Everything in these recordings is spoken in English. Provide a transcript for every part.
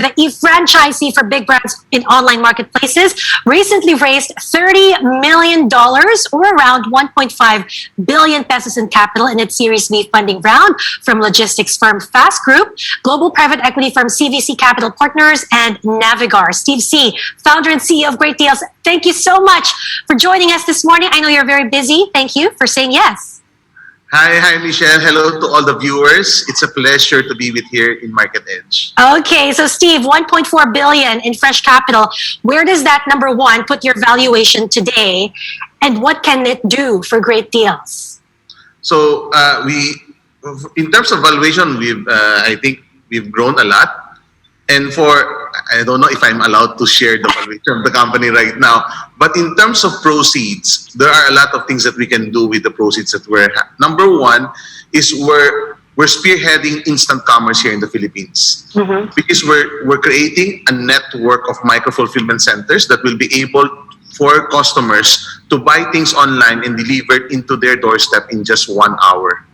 the e-franchisee for big brands in online marketplaces, recently raised $30 million or around 1.5 billion pesos in capital in its Series B funding round from logistics firm Fast Group, global private equity firm CVC Capital Partners, and Navigar. Steve C., founder and CEO of Great Deals, thank you so much for joining us this morning. I know you're very busy. Thank you for saying yes. Hi, Michelle. Hello to all the viewers. It's a pleasure to be with here in Market Edge. Okay, so Steve, 1.4 billion in fresh capital. Where does that, number one, put your valuation today, and what can it do for Great Deals? So in terms of valuation, I think we've grown a lot. And I don't know if I'm allowed to share the valuation of the company right now, but in terms of proceeds, there are a lot of things that we can do with the proceeds that we're Number one is we're spearheading instant commerce here in the Philippines, because we're creating a network of micro-fulfillment centers that will be able for customers to buy things online and deliver it into their doorstep in just 1 hour.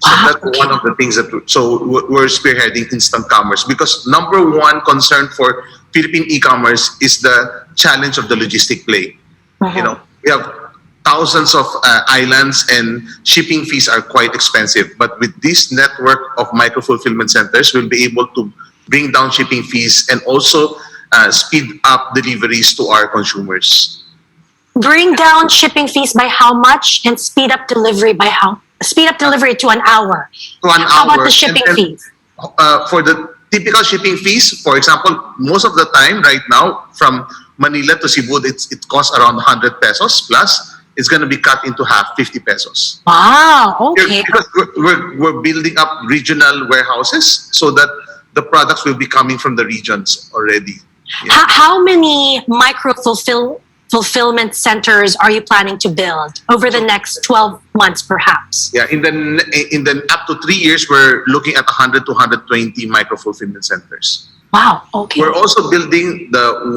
So that's one of the things that we're spearheading instant commerce, because number one concern for Philippine e-commerce is the challenge of the logistic play. You know, we have thousands of islands and shipping fees are quite expensive. But with this network of micro-fulfillment centers, we'll be able to bring down shipping fees and also speed up deliveries to our consumers. Bring down shipping fees by how much, and speed up delivery by how? Speed up delivery to 1 hour. How about the shipping fees? For the typical shipping fees, for example, most of the time right now from Manila to Cebu, it costs around 100 pesos plus. It's going to be cut into half, 50 pesos. Wow, okay. Because we're building up regional warehouses so that the products will be coming from the regions already. Yeah. How many fulfillment centers are you planning to build over the next 12 months, perhaps? Yeah, in the up to 3 years, we're looking at 100 to 120 micro-fulfillment centers. Wow, okay. We're also building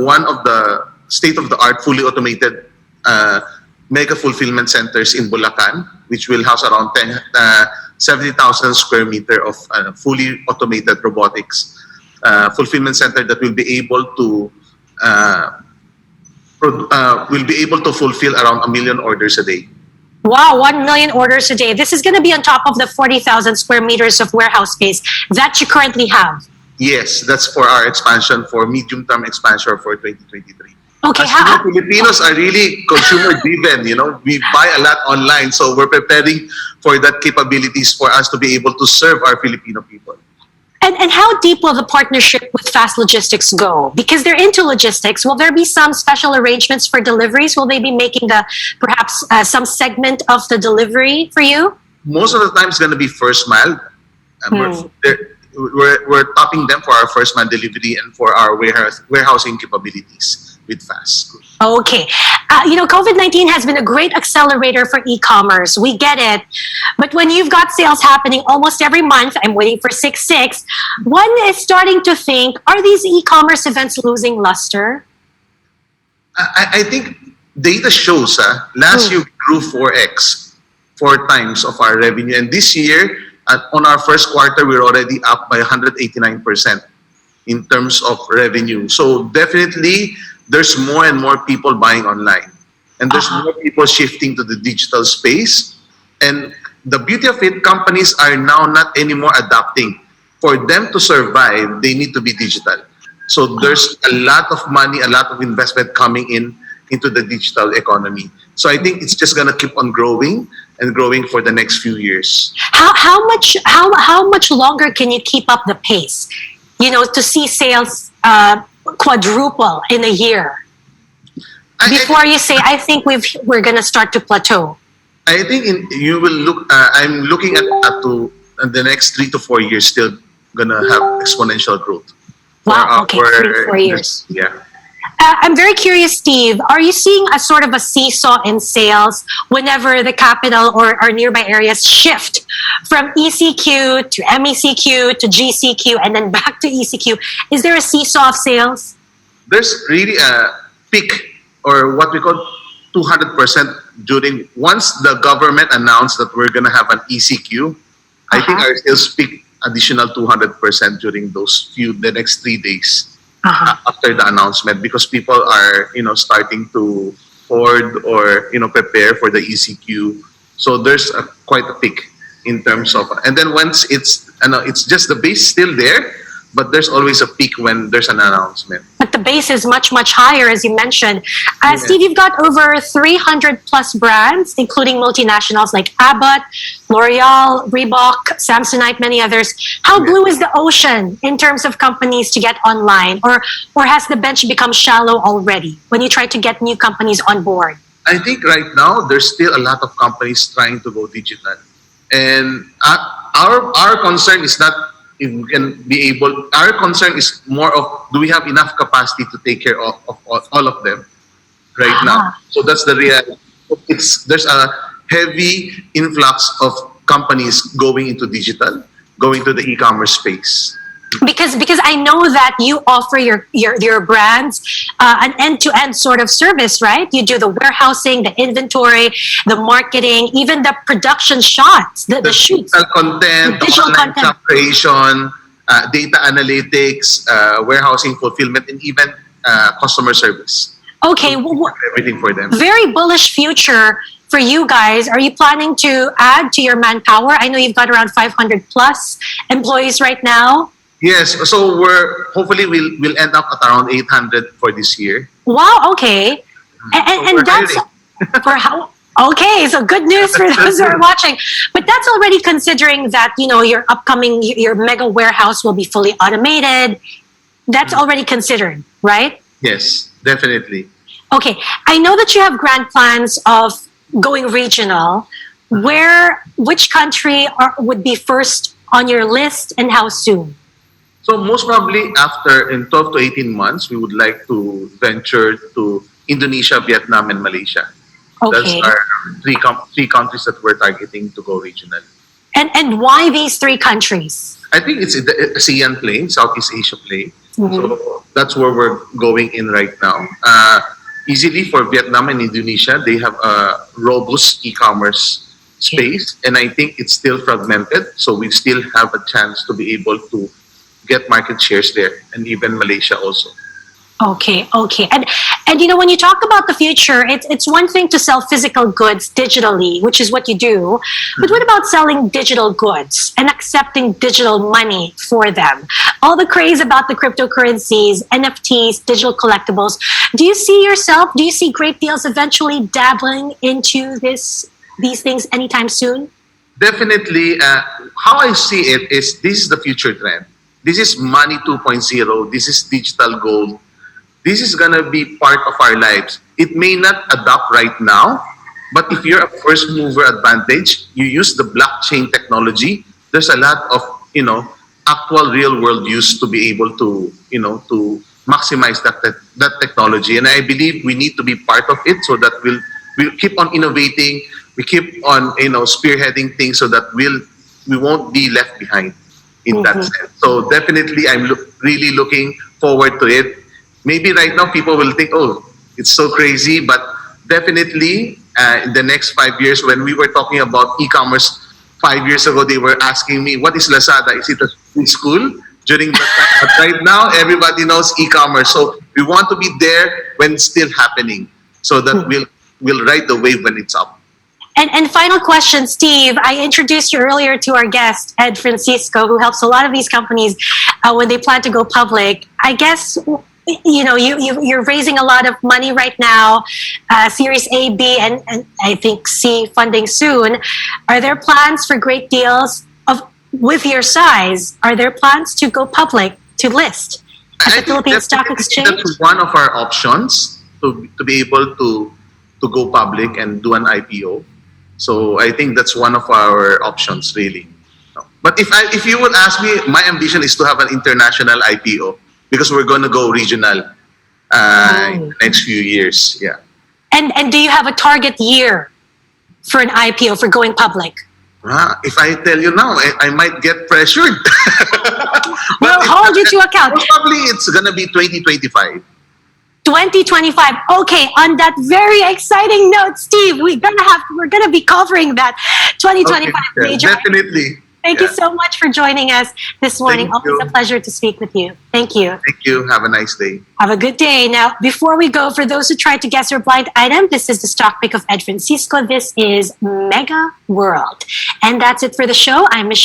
one of the state-of-the-art, fully automated mega-fulfillment centers in Bulacan, which will house around 70,000 square meter of fully automated robotics fulfillment center that will be able to fulfill around 1 million orders a day. Wow, 1 million orders a day. This is going to be on top of the 40,000 square meters of warehouse space that you currently have. Yes, that's for our expansion, for medium-term expansion for 2023. Okay, As Filipinos are really consumer-driven, you know, we buy a lot online, so we're preparing for that capabilities for us to be able to serve our Filipino people. And how deep will the partnership with Fast Logistics go? Because they're into logistics. Will there be some special arrangements for deliveries? Will they be making perhaps some segment of the delivery for you? Most of the time it's going to be first mile. We're topping them for our first mile delivery and for our warehousing capabilities with Fast. Okay. COVID-19 has been a great accelerator for e-commerce. We get it. But when you've got sales happening almost every month, I'm waiting for 6/6, one is starting to think, are these e-commerce events losing luster? I think data shows last year we grew 4 times of our revenue. And this year, on our first quarter, we're already up by 189% in terms of revenue. So definitely, there's more and more people buying online. And there's more people shifting to the digital space. And the beauty of it, companies are now not anymore adapting. For them to survive, they need to be digital. So there's a lot of money, a lot of investment coming into the digital economy. So I think it's just going to keep on growing and growing for the next few years. How much longer can you keep up the pace? You know, to see sales quadruple in a year before you say, I think we're going to start to plateau? I think you will look. I'm looking at the next 3 to 4 years still going to have exponential growth. Wow. Okay, 3 to 4 years. Yeah. I'm very curious, Steve. Are you seeing a sort of a seesaw in sales whenever the capital or nearby areas shift from ECQ to MECQ to GCQ and then back to ECQ? Is there a seesaw of sales? There's really a peak, or what we call 200% once the government announced that we're going to have an ECQ. I think our sales peak additional 200% during the next 3 days Uh-huh. after the announcement, because people are starting to hoard or prepare for the ECQ. So there's quite a peak in terms of, and then once it's just the base still there, but there's always a peak when there's an announcement. But the base is much, much higher, as you mentioned. Yeah. Steve, you've got over 300 plus brands, including multinationals like Abbott, L'Oreal, Reebok, Samsonite, many others. How Yeah. blue is the ocean in terms of companies to get online? Or has the bench become shallow already when you try to get new companies on board? I think right now there's still a lot of companies trying to go digital, and our concern is not if we can be able. Our concern is more of, do we have enough capacity to take care of all of them right now? So that's the real. There's a heavy influx of companies going into digital, going to the e-commerce space. Because I know that you offer your brands an end-to-end sort of service, right? You do the warehousing, the inventory, the marketing, even the production shots, the shoots, digital content, the digital online content. shop creation, data analytics, warehousing, fulfillment, and even customer service. Okay, Everything for them. very bullish future for you guys. Are you planning to add to your manpower? I know you've got around 500 plus employees right now. Yes, so we'll end up at around 800 for this year. Wow, okay. And we're that's hiring. for how. Okay, so good news for those who are watching. But that's already considering that, your mega warehouse will be fully automated. That's already considered, right? Yes, definitely. Okay, I know that you have grand plans of going regional. Which country would be first on your list, and how soon? So most probably in 12 to 18 months, we would like to venture to Indonesia, Vietnam, and Malaysia. Okay. That's our three countries that we're targeting to go regional. And why these three countries? I think it's the ASEAN play, Southeast Asia play. Mhm. So that's where we're going in right now. Easily for Vietnam and Indonesia, they have a robust e-commerce space, and I think it's still fragmented. So we still have a chance to be able to get market shares there, and even Malaysia also. Okay. And when you talk about the future, it's one thing to sell physical goods digitally, which is what you do. But what about selling digital goods and accepting digital money for them? All the craze about the cryptocurrencies, NFTs, digital collectibles. Do you see great deals eventually dabbling into these things anytime soon? Definitely, how I see it is this is the future trend. This is money 2.0. This is digital gold. This is going to be part of our lives. It may not adapt right now, but if you're a first mover advantage, you use the blockchain technology, there's a lot of, actual real world use to be able to, to maximize that technology. And I believe we need to be part of it so that we'll keep on innovating. We keep on, spearheading things so that we won't be left behind in that sense. So definitely I'm really looking forward to it. Maybe right now people will think, oh, it's so crazy, but definitely in the next 5 years, when we were talking about e-commerce 5 years ago, they were asking me, what is Lazada? Is it a school? During that time. But right now, everybody knows e-commerce. So we want to be there when it's still happening, so that we'll ride the wave when it's up. And final question, Steve. I introduced you earlier to our guest, Ed Francisco, who helps a lot of these companies when they plan to go public. I guess you're raising a lot of money right now, Series A, B, and I think C funding soon. Are there plans for great deals with your size? Are there plans to go public, to list at the Philippine Stock Exchange? That's one of our options to be able to go public and do an IPO. So I think that's one of our options, really. But if you would ask me, my ambition is to have an international IPO, because we're going to go regional in the next few years. Yeah. And do you have a target year for an IPO, for going public? If I tell you now, I might get pressured. We'll hold you to account. Probably it's going to be 2025. 2025. Okay, on that very exciting note, Steve, we're gonna be covering that 2025 Okay, major. definitely. Thank you so much for joining us this morning. Thank Always you. a pleasure to speak with you. Thank you. Thank you. Have a nice day. Have a good day. Now, before we go, for those who tried to guess our blind item, this is the stock pick of Ed Francisco. This is Mega World. And that's it for the show. I'm Michelle.